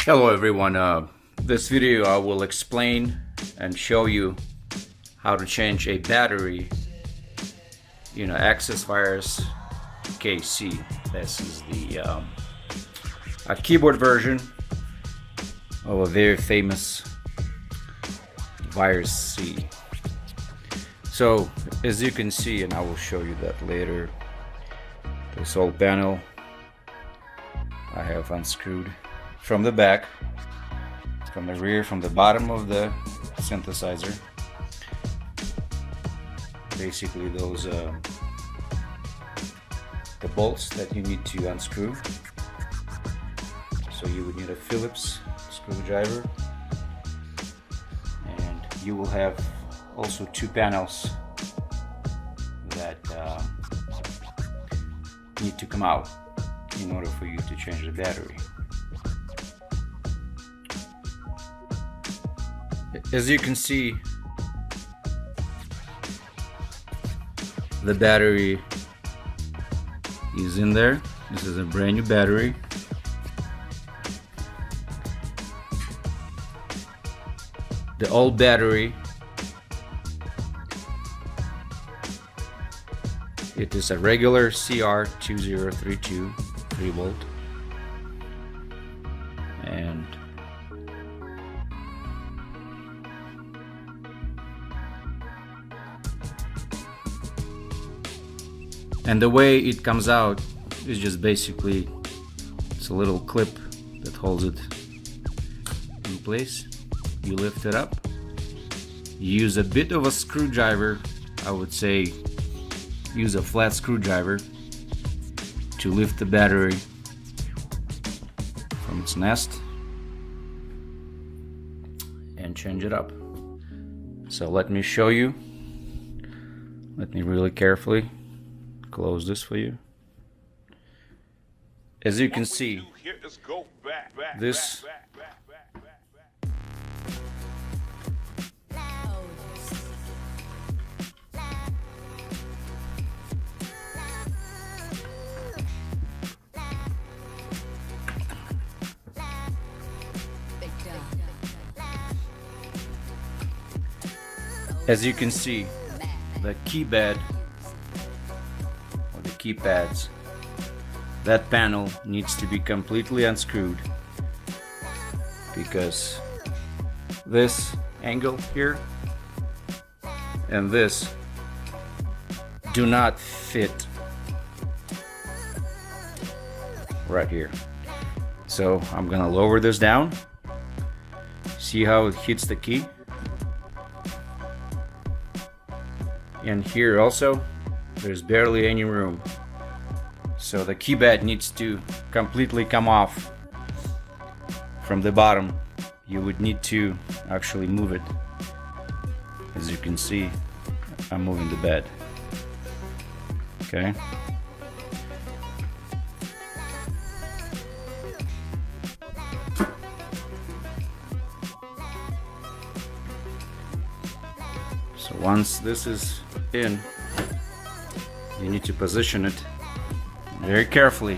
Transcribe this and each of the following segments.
Hello everyone, this video I will explain and show you how to change a battery access virus KC. This is the a keyboard version of a very famous virus C. So as you can see, and I will show you that later, this whole panel I have unscrewed from the back, from the rear, from the bottom of the synthesizer. Basically those the bolts that you need to unscrew. So you would need a Phillips screwdriver, and you will have also two panels that need to come out in order for you to change the battery. As you can see, the battery is in there. This is a brand new battery. The old battery, it is a regular CR2032 3-volt, and the way it comes out is just basically it's a little clip that holds it in place. You lift it up, you use a bit of a screwdriver. I would say use a flat screwdriver to lift the battery from its nest and change it up. So let me show you. Let me really carefully close this for you. As you can see, this as you can see, the keypad or the keypads, that panel needs to be completely unscrewed because this angle here and this do not fit right here. So I'm gonna lower this down. See how it hits the key? And here also there's barely any room, so the keypad needs to completely come off from the bottom. You would need to actually move it. As you can see, I'm moving the bed. Okay, so once this is in, you need to position it very carefully.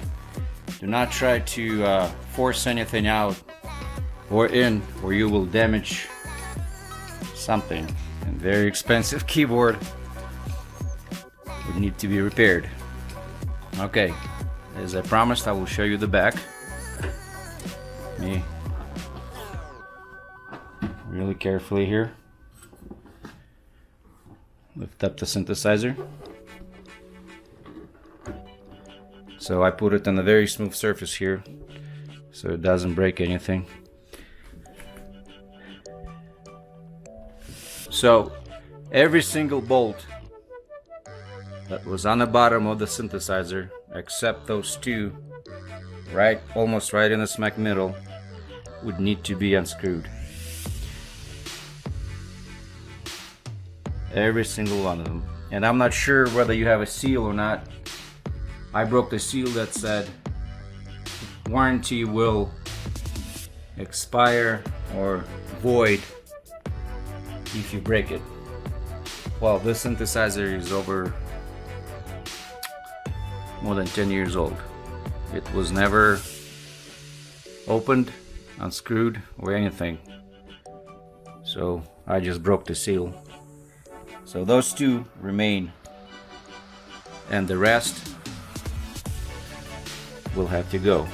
Do not try to force anything out or in, or you will damage something. And very expensive keyboard would need to be repaired. Okay, as I promised, I will show you the back. Me really carefully here. Lift up the synthesizer. So I put it on a very smooth surface here so it doesn't break anything. So every single bolt that was on the bottom of the synthesizer, except those two almost right in the smack middle, would need to be unscrewed. Every single one of them. And I'm not sure whether you have a seal or not. I broke the seal that said warranty will expire or void if you break it. Well, this synthesizer is over more than 10 years old. It was never opened, unscrewed or anything. So I just broke the seal. So those two remain, and the rest will have to go.